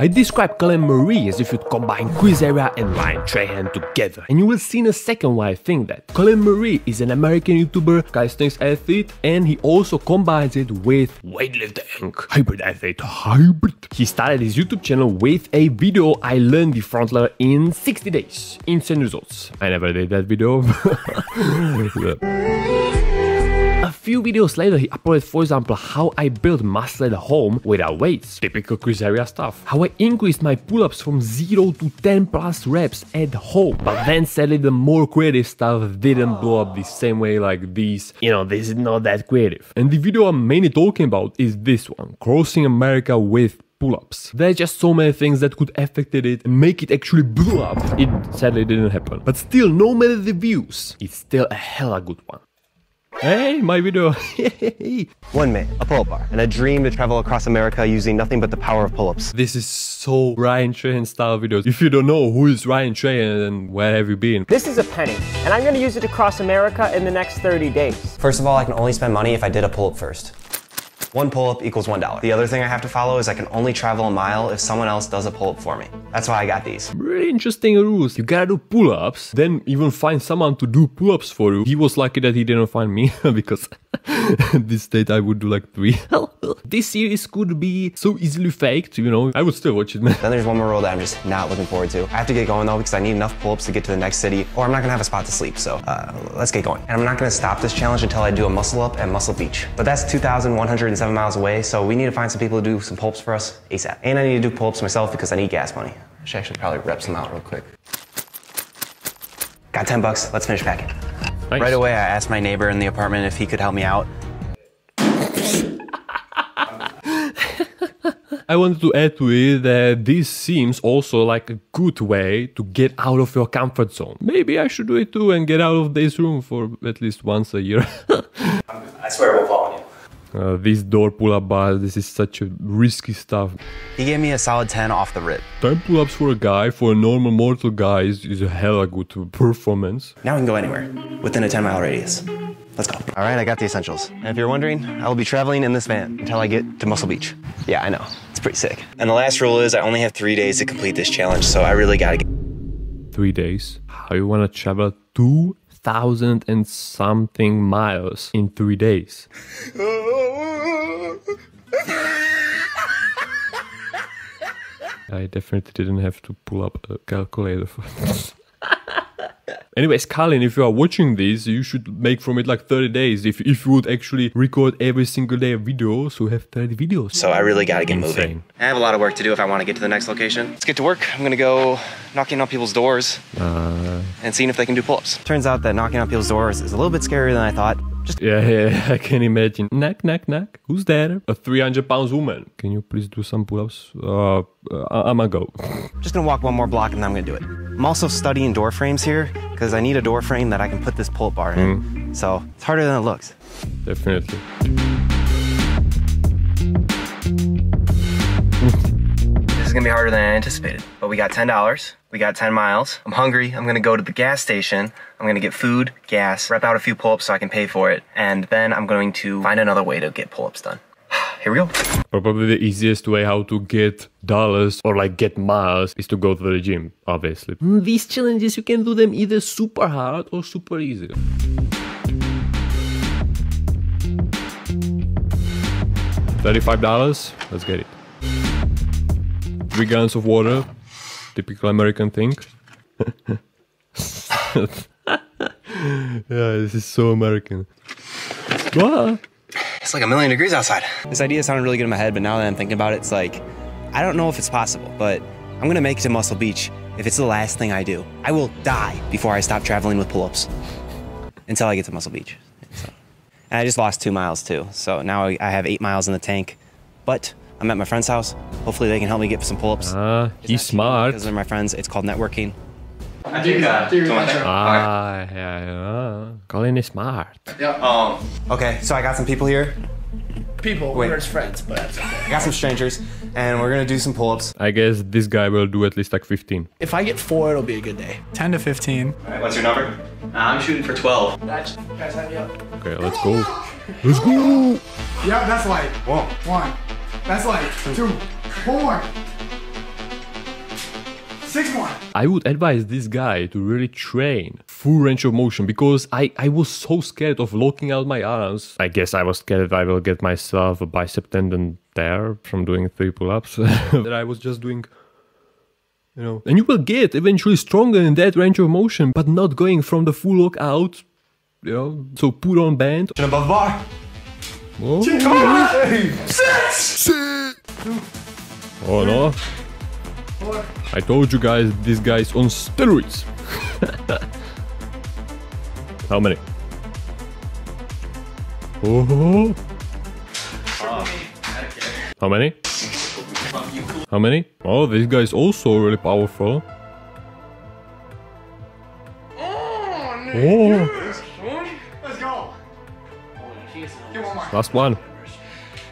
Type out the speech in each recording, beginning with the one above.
I describe Colin Murray as if you'd combine Chris Area and Ryan Trahan together, and you will see in a second why I think that. Colin Murray is an American YouTuber, calisthenics athlete, and he also combines it with weightlifting. Hybrid athlete, hybrid. He started his YouTube channel with a video I learned the front lever in 60 days. Insane results. I never did that video. A few videos later, he uploaded, for example, how I built muscle at home without weights. Typical Chris Area stuff. How I increased my pull-ups from 0 to 10 plus reps at home. But then sadly, the more creative stuff didn't blow up the same way like these. You know, this is not that creative. And the video I'm mainly talking about is this one. Crossing America with pull-ups. There's just so many things that could affect it and make it actually blow up. It sadly didn't happen. But still, no matter the views, it's still a hella good one. Hey, my video. 1 minute, a pull-up bar, and a dream to travel across America using nothing but the power of pull-ups. This is so Ryan Trahan style videos. If you don't know who is Ryan Trahan, then where have you been? This is a penny, and I'm going to use it to cross America in the next 30 days. First of all, I can only spend money if I did a pull-up first. 1 pull-up equals $1. The other thing I have to follow is I can only travel a mile if someone else does a pull-up for me. That's why I got these. Really interesting rules. You gotta do pull-ups, then even find someone to do pull-ups for you. He was lucky that he didn't find me, because at this state I would do like 3. This series could be so easily faked, you know. I would still watch it, man. Then there's one more rule that I'm just not looking forward to. I have to get going though, because I need enough pull-ups to get to the next city, or I'm not gonna have a spot to sleep, so let's get going. And I'm not gonna stop this challenge until I do a muscle up at Muscle Beach. But that's 2,107 miles away, so we need to find some people to do some pull-ups for us ASAP. And I need to do pull-ups myself because I need gas money. I should actually probably rep some out real quick. Got 10 bucks, let's finish packing. Nice. Right away, I asked my neighbor in the apartment if he could help me out. I wanted to add to it that this seems also like a good way to get out of your comfort zone. Maybe I should do it too and get out of this room for at least once a year. I swear I won't fall on you. This door pull-up bar, this is such a risky stuff. He gave me a solid 10 off the rip. 10 pull-ups for a guy, for a normal mortal guy, is a hella good performance. Now we can go anywhere, within a 10-mile radius. Let's go. All right, I got the essentials. And if you're wondering, I will be traveling in this van until I get to Muscle Beach. Yeah, I know. It's pretty sick. And the last rule is I only have 3 days to complete this challenge, so I really gotta get... 3 days? How you wanna travel 2,000 and something miles in 3 days? I definitely didn't have to pull up a calculator for this. Anyways, Colin, if you are watching this, you should make from it like 30 days. If you would actually record every single day a video, so have 30 videos. So I really gotta get moving. I have a lot of work to do if I want to get to the next location. Let's get to work. I'm gonna go knocking on people's doors and seeing if they can do pull-ups. Turns out that knocking on people's doors is a little bit scarier than I thought. Yeah, I can imagine. Knock, knock, knock. Who's there? A 300-pound woman. Can you please do some pull-ups? I'm gonna go. Just gonna walk one more block and then I'm gonna do it. I'm also studying door frames here because I need a door frame that I can put this pull-up bar in. So it's harder than it looks. Definitely. This is gonna be harder than I anticipated, but we got $10. We got 10 miles. I'm hungry. I'm gonna go to the gas station. I'm gonna get food, gas, rep out a few pull-ups so I can pay for it, and then I'm going to find another way to get pull-ups done. Here we go. Probably the easiest way how to get dollars or like get miles is to go to the gym, obviously. These challenges, you can do them either super hard or super easy. $35, let's get it. 3 gallons of water, typical American thing. Yeah, this is so American. What? It's like 1,000,000 degrees outside. This idea sounded really good in my head, but now that I'm thinking about it, it's like, I don't know if it's possible, but I'm gonna make it to Muscle Beach if it's the last thing I do. I will die before I stop traveling with pull-ups until I get to Muscle Beach. So. And I just lost 2 miles too, so now I have 8 miles in the tank, but I'm at my friend's house. Hopefully they can help me get some pull-ups. He's smart. Because they're my friends, it's called networking. Yeah. Colin is smart. Yeah. Okay, so I got some people here. We're his friends, but that's okay. I got some strangers, and we're gonna do some pull-ups. I guess this guy will do at least like 15. If I get 4, it'll be a good day. 10 to 15. All right, what's your number? I'm shooting for 12. Guys, have me up. Okay, let's go. Let's go! Yeah, that's light. Whoa. 1. That's light. 2. 1 more. 6 more. I would advise this guy to really train full range of motion because I was so scared of locking out my arms. I guess I was scared that I will get myself a bicep tendon tear from doing 3 pull-ups. That I was just doing, you know. And you will get eventually stronger in that range of motion, but not going from the full lockout, you know. So put on band. Above bar. Oh, 6. oh no. 4. I told you guys, this guy's on steroids. How many? Oh. How many? How many? Oh, this guy's also really powerful. Oh. Let's go. Get one more. Last one.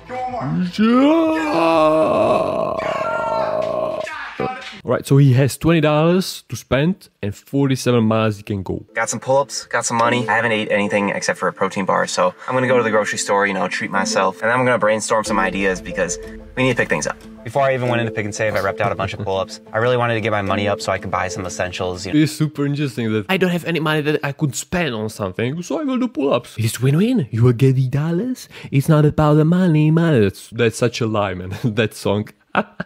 Get one more. Right, so he has $20 to spend and 47 miles he can go. Got some pull-ups, got some money. I haven't ate anything except for a protein bar, so I'm gonna go to the grocery store, you know, treat myself, and then I'm gonna brainstorm some ideas because we need to pick things up. Before I even went into Pick and Save, I repped out a bunch of pull-ups. I really wanted to get my money up so I could buy some essentials. You know. It's super interesting that I don't have any money that I could spend on something, so I will do pull-ups. It's win-win. You will get the dollars. It's not about the money. That's such a lie, man. That song.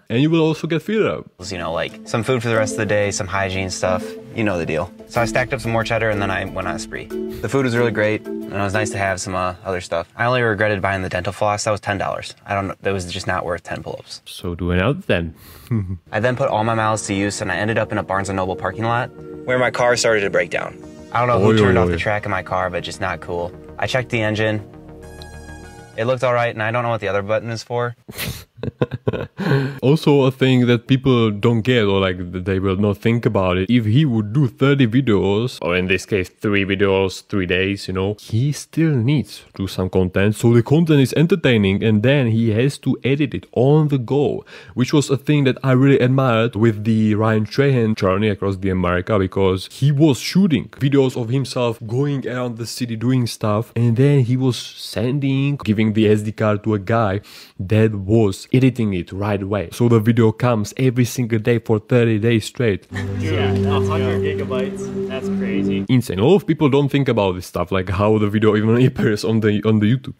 And you will also get filled up. You know, like some food for the rest of the day, some hygiene stuff, you know the deal. So I stacked up some more cheddar and then I went on a spree. The food was really great and it was nice to have some other stuff. I only regretted buying the dental floss. That was $10. I don't know, that was just not worth 10 pull-ups. So do it out then. I then put all my miles to use and I ended up in a Barnes & Noble parking lot where my car started to break down. I don't know who turned off the track in my car, but just not cool. I checked the engine. It looked all right and I don't know what the other button is for. Also a thing that people don't get, or like they will not think about it, if he would do 30 videos, or in this case 3 videos, 3 days, you know, he still needs to do some content, so the content is entertaining and then he has to edit it on the go, which was a thing that I really admired with the Ryan Trahan journey across the America, because he was shooting videos of himself going around the city doing stuff, and then he was giving the SD card to a guy that was editing it right away. So the video comes every single day for 30 days straight. Yeah, that's 100 gigabytes. That's crazy. Insane. A lot of people don't think about this stuff, like how the video even appears on the YouTube.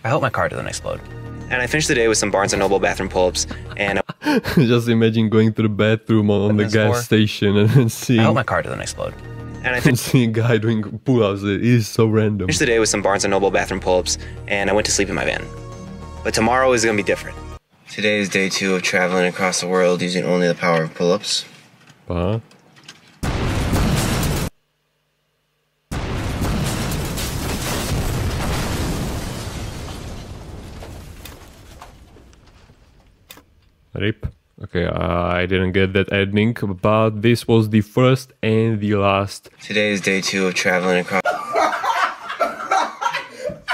I hope my car doesn't explode. And I finished the day with some Barnes & Noble bathroom pull-ups and just imagine going to the bathroom on the gas station and seeing... I hope my car doesn't explode. And I seeing a guy doing pull-ups, it is so random. Finished the day with some Barnes & Noble bathroom pull-ups and I went to sleep in my van. But tomorrow is going to be different. Today is day 2 of traveling across the world using only the power of pull-ups. Rip. Okay, I didn't get that ending, but this was the first and the last. Today is day 2 of traveling across...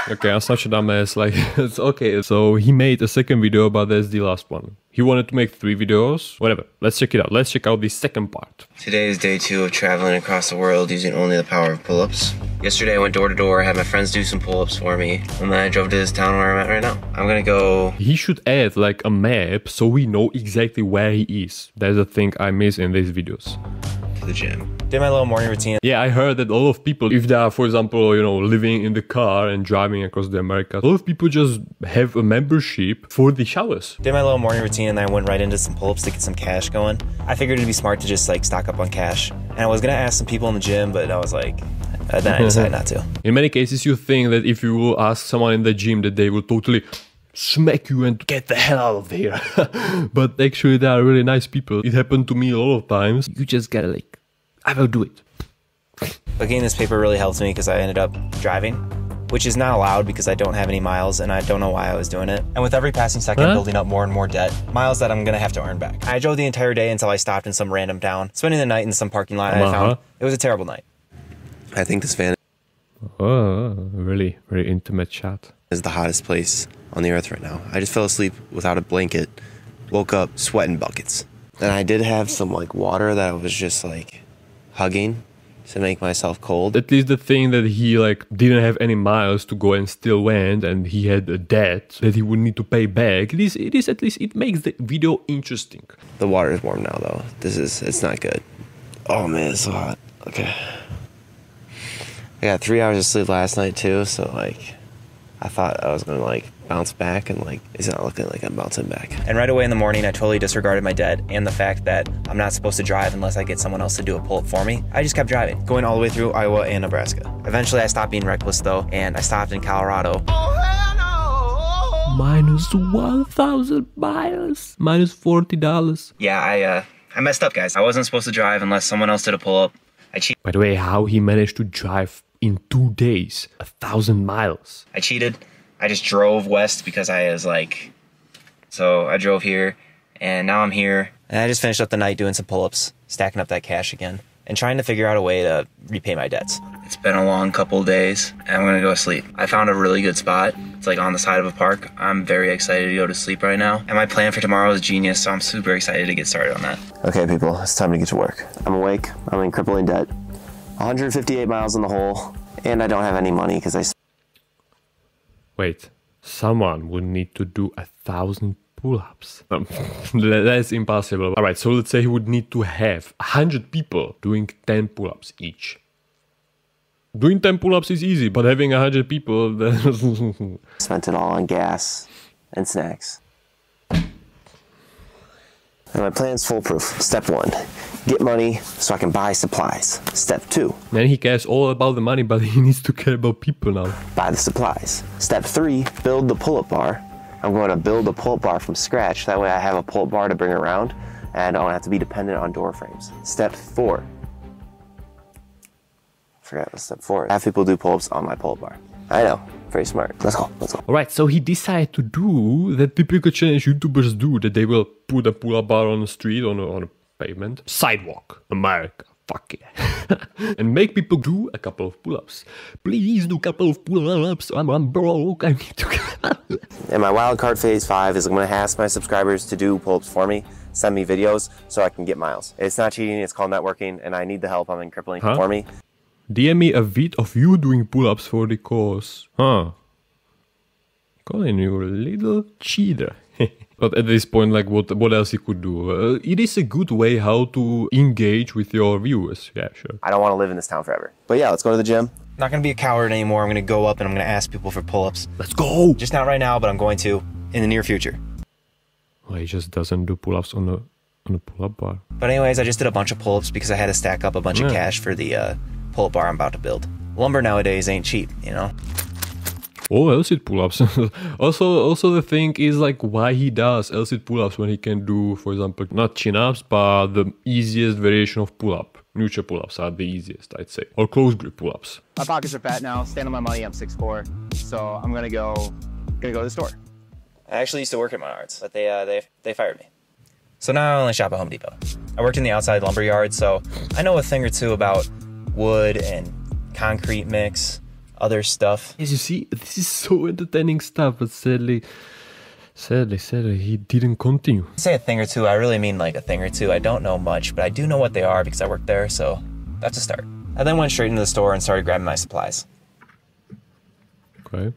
Okay, I'm such a dumbass, like, it's okay. So he made a second video, but that's the last one. He wanted to make 3 videos, whatever. Let's check it out. Let's check out the second part. Today is day 2 of traveling across the world using only the power of pull-ups. Yesterday I went door to door, had my friends do some pull-ups for me, and then I drove to this town where I'm at right now. I'm gonna go... He should add like a map so we know exactly where he is. That's a thing I miss in these videos. To the gym. Did my little morning routine. Yeah, I heard that a lot of people, if they are, for example, you know, living in the car and driving across the America, a lot of people just have a membership for the showers. Did my little morning routine and then I went right into some pull-ups to get some cash going. I figured it'd be smart to just like stock up on cash. And I was gonna ask some people in the gym, but I was like, then I decided not to. In many cases, you think that if you will ask someone in the gym that they will totally smack you and get the hell out of here. But actually, they are really nice people. It happened to me a lot of times. You just gotta like, I will do it. But getting this paper really helped me because I ended up driving, which is not allowed because I don't have any miles and I don't know why I was doing it. And with every passing second, building up more and more debt, miles that I'm gonna have to earn back. I drove the entire day until I stopped in some random town, spending the night in some parking lot I found. It was a terrible night. I think this van really, very intimate shot. Is the hottest place on the earth right now. I just fell asleep without a blanket, woke up sweating buckets. And I did have some like water that I was just like hugging to make myself cold. At least the thing that he like didn't have any miles to go and still went, and he had a debt that he would need to pay back. It is at least, it makes the video interesting. The water is warm now though. It's not good. Oh man, it's so hot. Okay. I got 3 hours of sleep last night too, so like I thought I was gonna like bounce back, and like it's not looking like I'm bouncing back. And right away in the morning I totally disregarded my debt and the fact that I'm not supposed to drive unless I get someone else to do a pull-up for me. I just kept driving, going all the way through Iowa and Nebraska. Eventually I stopped being reckless though, and I stopped in Colorado. Minus 1,000 miles. Minus $40. Yeah, I messed up, guys. I wasn't supposed to drive unless someone else did a pull-up. I cheated. By the way, how he managed to drive in 2 days 1,000 miles. I cheated. I just drove west because I was like, so I drove here, and now I'm here. And I just finished up the night doing some pull-ups, stacking up that cash again, and trying to figure out a way to repay my debts. It's been a long couple of days, and I'm gonna go to sleep. I found a really good spot. It's like on the side of a park. I'm very excited to go to sleep right now. And my plan for tomorrow is genius, so I'm super excited to get started on that. Okay, people, it's time to get to work. I'm awake, I'm in crippling debt, 158 miles in the hole, and I don't have any money because I... Wait, someone would need to do 1,000 pull-ups. That's impossible. Alright, so let's say he would need to have 100 people doing 10 pull-ups each. Doing 10 pull-ups is easy, but having 100 people... Spent it all on gas and snacks. And my plan's foolproof. Step 1, get money so I can buy supplies. Step 2. Man, he cares all about the money, but he needs to care about people now. Buy the supplies. Step 3, build the pull-up bar. I'm going to build a pull-up bar from scratch. That way I have a pull-up bar to bring around, and I don't have to be dependent on door frames. Step 4. Forgot what step 4 is. Have people do pull-ups on my pull-up bar. I know. Very smart. Let's go. Let's go. Alright, so he decided to do that typical challenge YouTubers do, that they will put a pull-up bar on the street, on a pavement. Sidewalk. America. Fuck yeah. And make people do a couple of pull-ups. Please do a couple of pull-ups. I'm broke. I need to... And my wildcard phase 5 is I'm going to ask my subscribers to do pull-ups for me, send me videos so I can get miles. It's not cheating, it's called networking, and I need the help. I'm in crippling for me. DM me a vid of you doing pull-ups for the cause. Huh. Colin, you're a little cheater. But at this point, like, what else he could do? It is a good way how to engage with your viewers. Yeah, sure. I don't want to live in this town forever. But yeah, let's go to the gym. I'm not going to be a coward anymore. I'm going to go up and I'm going to ask people for pull-ups. Let's go! Just not right now, but I'm going to in the near future. Well, he just doesn't do pull-ups on a pull-up bar. But anyways, I just did a bunch of pull-ups because I had to stack up a bunch of cash for the pull-up bar I'm about to build. Lumber nowadays ain't cheap, you know? Oh, L-sit pull-ups. also the thing is like why he does L-sit pull-ups when he can do, for example, not chin-ups, but the easiest variation of pull-up. Neutral pull-ups are the easiest, I'd say. Or close grip pull-ups. My pockets are fat now. Stand on my money. I'm 6'4", so I'm gonna go to the store. I actually used to work at Menards, but they fired me. So now I only shop at Home Depot. I worked in the outside lumber yard, so I know a thing or two about wood and concrete mix, other stuff. As you see, this is so entertaining stuff, but sadly, he didn't continue. I say a thing or two, I really mean like a thing or two. I don't know much, but I do know what they are because I work there, so that's a start. I then went straight into the store and started grabbing my supplies. Okay.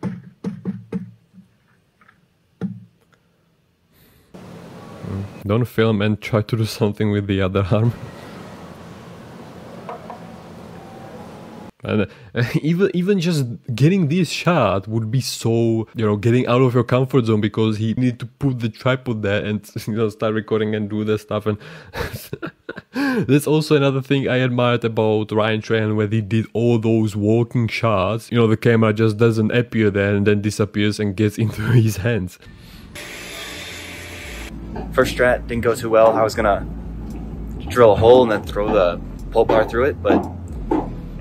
Don't film and try to do something with the other arm. And even just getting this shot would be so, you know, getting out of your comfort zone, because he need to put the tripod there and, you know, start recording and do that stuff. And that's also another thing I admired about Ryan Trahan, where he did all those walking shots. You know, the camera just doesn't appear there and then disappears and gets into his hands. First strat didn't go too well. I was gonna drill a hole and then throw the pull bar through it, but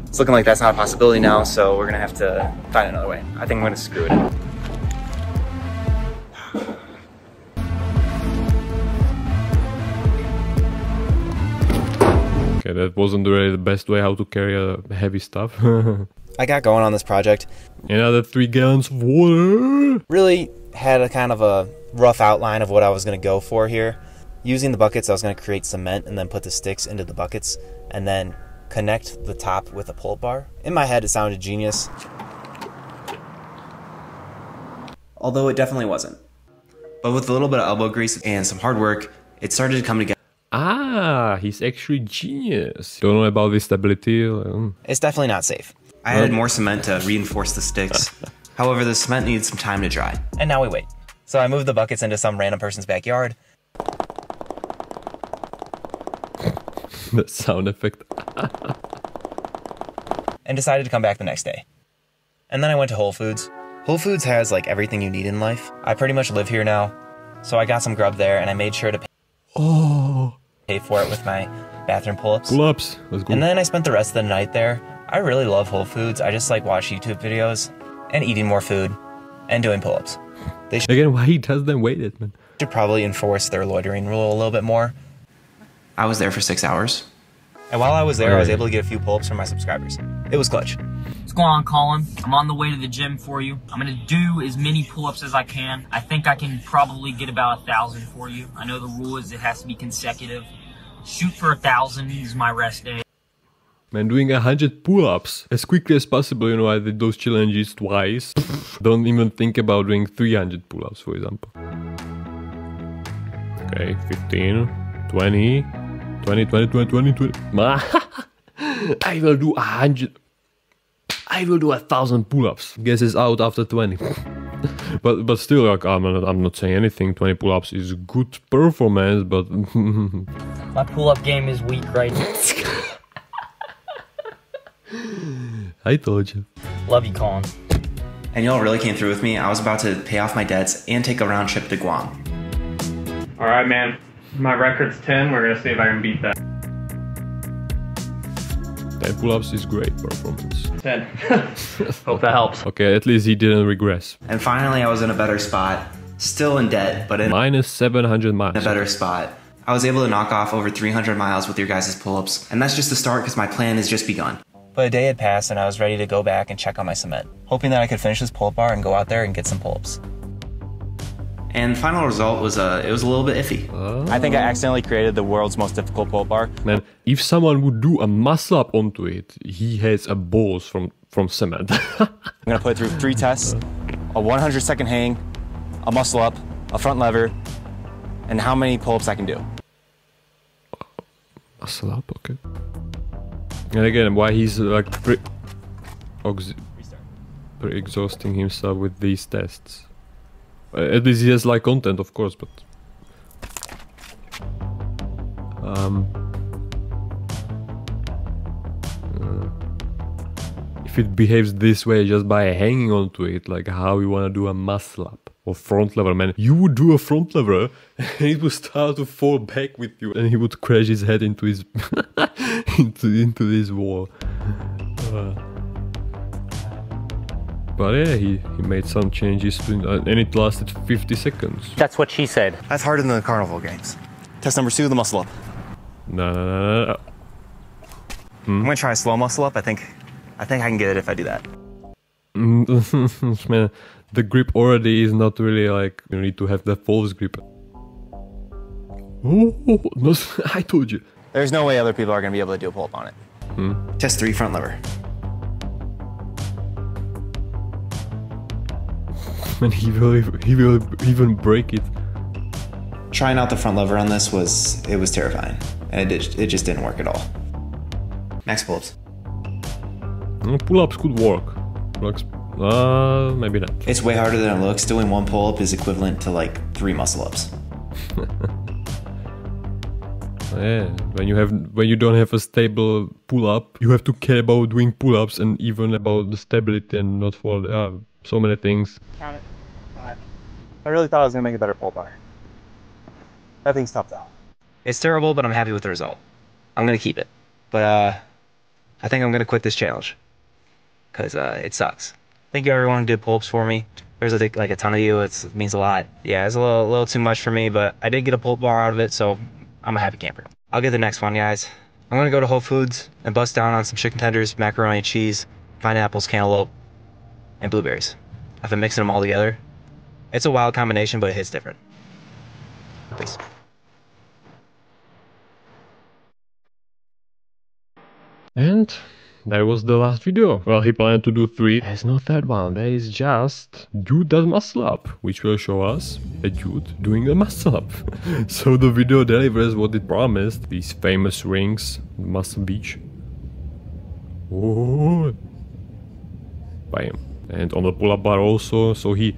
it's looking like that's not a possibility now, so we're gonna have to find another way. I think I'm gonna screw it in. Okay, that wasn't really the best way how to carry heavy stuff. I got going on this project. Another 3 gallons of water. Really had a kind of a rough outline of what I was gonna go for here. Using the buckets, I was gonna create cement and then put the sticks into the buckets and then connect the top with a pull-up bar. In my head, it sounded genius. Although it definitely wasn't. But with a little bit of elbow grease and some hard work, it started to come together. Ah, he's actually genius. Don't know about the stability. It's definitely not safe. I added more cement to reinforce the sticks. However, the cement needs some time to dry. And now we wait. So I moved the buckets into some random person's backyard. The sound effect. And decided to come back the next day. And then I went to Whole Foods. Whole Foods has like everything you need in life. I pretty much live here now. So I got some grub there and I made sure to pay for it with my bathroom pull-ups. Pull-ups, let's go. And then I spent the rest of the night there. I really love Whole Foods. I just like watch YouTube videos and eating more food and doing pull-ups. They Again, why he does them weighted, man? should probably enforce their loitering rule a little bit more. I was there for 6 hours. And while I was there, I was able to get a few pull-ups from my subscribers. It was clutch. What's going on, Colin? I'm on the way to the gym for you. I'm gonna do as many pull-ups as I can. I think I can probably get about 1,000 for you. I know the rule is it has to be consecutive. Shoot for 1,000 is my rest day. Man, doing 100 pull-ups as quickly as possible, you know, I did those challenges twice. Don't even think about doing 300 pull-ups, for example. Okay, 15, 20, 20, 20, 20, 20, 20. I will do 100. I will do 1,000 pull-ups. Guess it's out after 20. but still, like, I'm not saying anything. 20 pull-ups is good performance, but My pull-up game is weak right now. I told you. Love you, Colin. And y'all really came through with me. I was about to pay off my debts and take a round trip to Guam. All right, man. My record's 10. We're gonna see if I can beat that. 10 pull-ups is great performance. 10. Hope that helps. Okay, at least he didn't regress. And finally, I was in a better spot. Still in debt, but in Minus 700 miles. a better spot. I was able to knock off over 300 miles with your guys' pull-ups. And that's just the start because my plan has just begun. But a day had passed and I was ready to go back and check on my cement, hoping that I could finish this pull-up bar and go out there and get some pull-ups. And the final result was it was a little bit iffy. I think I accidentally created the world's most difficult pull-up bar. Man, if someone would do a muscle up onto it, he has a balls from cement. I'm gonna put it through 3 tests, a 100-second hang, a muscle up, a front lever, and how many pull-ups I can do. Muscle up, okay. And again, why he's like exhausting himself with these tests. At least he has like content, of course, but if it behaves this way just by hanging onto it, like how you wanna do a muscle up or front lever, man, you would do a front lever and it would start to fall back with you, and he would crash his head into his into this wall. But yeah, he made some changes and it lasted 50 seconds. That's what she said. That's harder than the carnival games. Test number 2, the muscle up. No. I'm gonna try a slow muscle up. I think I can get it if I do that. Man, the grip already is not really like, you need to have the false grip. Oh, no, I told you. There's no way other people are gonna be able to do a pull-up on it. Test 3, front lever. And he will even break it. Trying out the front lever on this was terrifying, and it just didn't work at all. Max pull-ups. Pull-ups could work. Maybe not. It's way harder than it looks. Doing 1 pull-up is equivalent to like 3 muscle-ups. Yeah, when you don't have a stable pull-up, you have to care about doing pull-ups and even about the stability and not fall. So many things. Count it. 5. I really thought I was gonna make a better pull bar. That thing's tough though. It's terrible, but I'm happy with the result. I'm gonna keep it. But I think I'm gonna quit this challenge. Cause it sucks. Thank you everyone who did pull-ups for me. There's like a ton of you. It means a lot. Yeah, it's a little too much for me, but I did get a pull-up bar out of it, so I'm a happy camper. I'll get the next one, guys. I'm gonna go to Whole Foods and bust down on some chicken tenders, macaroni and cheese, pineapples, cantaloupe, and blueberries. I've been mixing them all together. It's a wild combination, but it hits different. Peace. And that was the last video. Well, he planned to do 3. There's no third one. There is just dude does muscle up, which will show us a dude doing a muscle up. So the video delivers what it promised. These famous rings, muscle beach. Oh, bam. And on the pull-up bar also. So he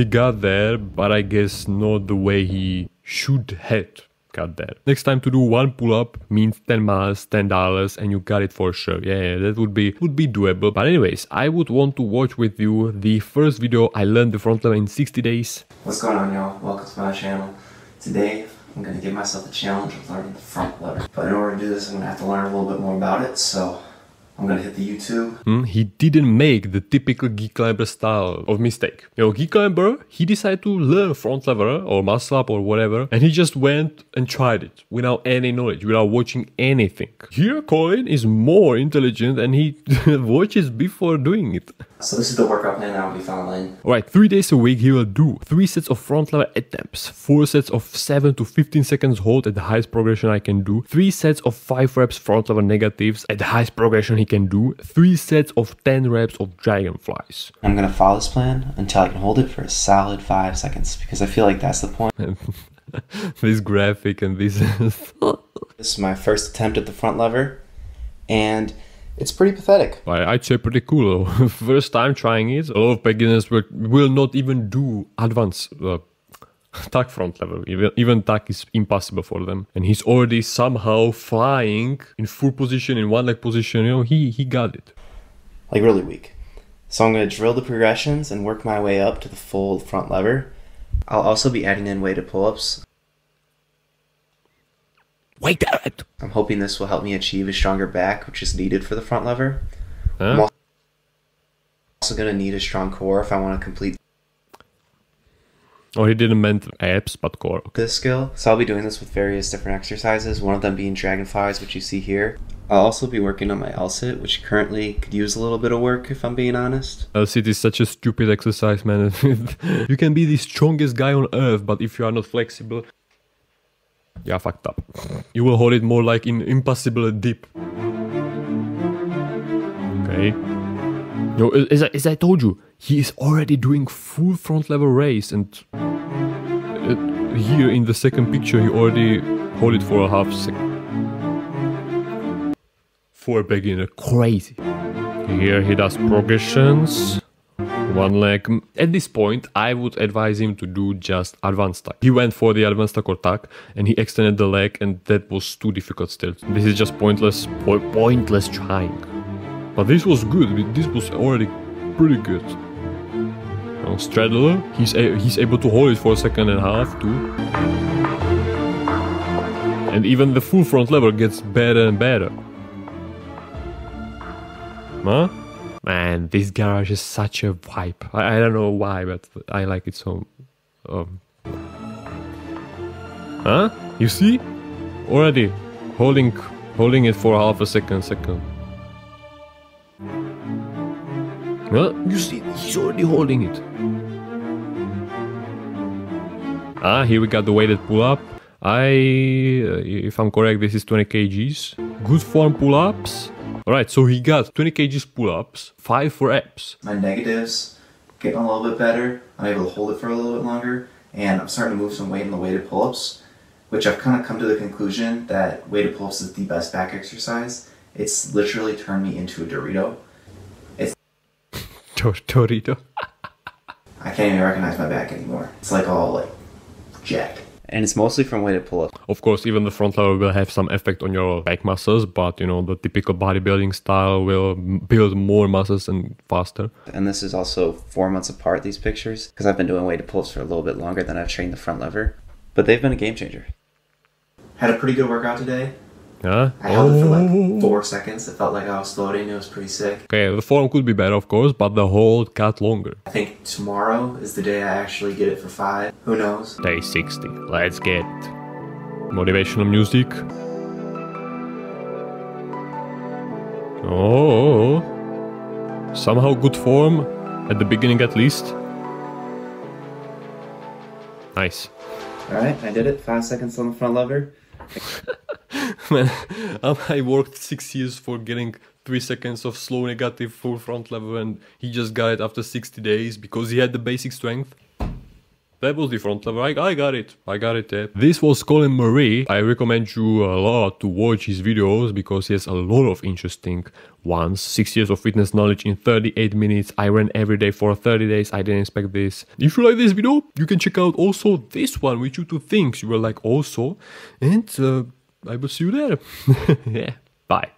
got there, but I guess not the way he should have got there. Next time to do 1 pull-up means 10 miles, $10, and you got it for sure. Yeah, that would be doable. But anyways, I would want to watch with you the first video I learned the front lever in 60 days. What's going on, y'all? Welcome to my channel. Today, I'm going to give myself a challenge of learning the front lever. But in order to do this, I'm going to have to learn a little bit more about it, so I'm gonna hit the YouTube. He didn't make the typical geek climber style of mistake. You know, geek climber, he decided to learn front lever or muscle up or whatever, and he just went and tried it without any knowledge, without watching anything. Here, Colin is more intelligent and he watches before doing it. So this is the workout plan that I'll be following. Alright, 3 days a week he will do 3 sets of front lever attempts, 4 sets of 7 to 15 seconds hold at the highest progression I can do, 3 sets of 5 reps front lever negatives at the highest progression he can do, 3 sets of 10 reps of dragonflies. I'm gonna follow this plan until I can hold it for a solid 5 seconds, because I feel like that's the point. This graphic and this... This is my first attempt at the front lever, and it's pretty pathetic. I'd say pretty cool. First time trying it. A lot of beginners will not even do advanced tuck front lever. Even tuck is impossible for them. And he's already somehow flying in full position, in one leg position. You know, he got it. Like really weak. So I'm going to drill the progressions and work my way up to the full front lever. I'll also be adding in weighted pull-ups. Wait a minute. I'm hoping this will help me achieve a stronger back, which is needed for the front lever. Huh? I'm also going to need a strong core if I want to complete Oh, he didn't mean abs, but core. this skill. So I'll be doing this with various different exercises, one of them being dragonflies, which you see here. I'll also be working on my L-sit, which currently could use a little bit of work if I'm being honest. L-sit is such a stupid exercise, man. You can be the strongest guy on earth, but if you are not flexible, you are fucked up. You will hold it more like in impossible dip. Okay. No, as I told you, he is already doing full front lever raise, and here in the second picture he already hold it for a half second. For a beginner, crazy. Here he does progressions, one leg. At this point, I would advise him to do just advanced tuck. He went for the advanced tuck or tuck, and he extended the leg, and that was too difficult still. This is just pointless trying. But this was good. This was already pretty good. Now, straddler, he's able to hold it for a second and a half too. And even the full front lever gets better and better. Huh? Man, this garage is such a vibe. I don't know why, but I like it so. Huh? You see? Already holding it for half a second. Well, you see, he's already holding it. Here we got the weighted pull-up. If I'm correct, this is 20 kgs. Good form pull-ups. Alright, so he got 20 kgs pull-ups, 5 for reps. My negatives getting a little bit better. I'm able to hold it for a little bit longer, and I'm starting to move some weight in the weighted pull-ups, which I've kind of come to the conclusion that weighted pull-ups is the best back exercise. It's literally turned me into a Dorito. Dorito. I can't even recognize my back anymore. It's like all like jacked. And it's mostly from weighted pull-ups. Of course, even the front lever will have some effect on your back muscles, but you know, the typical bodybuilding style will build more muscles and faster. And this is also 4 months apart, these pictures, because I've been doing weighted pull-ups for a little bit longer than I've trained the front lever. But they've been a game changer. Had a pretty good workout today. Yeah? I held it for like 4 seconds. It felt like I was floating. It was pretty sick. Okay, the form could be better, of course, but the hold got longer. I think tomorrow is the day I actually get it for 5. Who knows? Day 60. Let's get it. Motivational music. Oh. Somehow good form. At the beginning at least. Nice. Alright, I did it. 5 seconds on the front lever. Man, I worked 6 years for getting 3 seconds of slow negative full front lever, and he just got it after 60 days because he had the basic strength. That was the front lever. I got it. I got it. Yeah. This was Colin Murray. I recommend you a lot to watch his videos because he has a lot of interesting ones. 6 years of fitness knowledge in 38 minutes. I ran every day for 30 days. I didn't expect this. If you like this video, you can check out also this one, which you two things you will like also. And I will see you there. Yeah. Bye.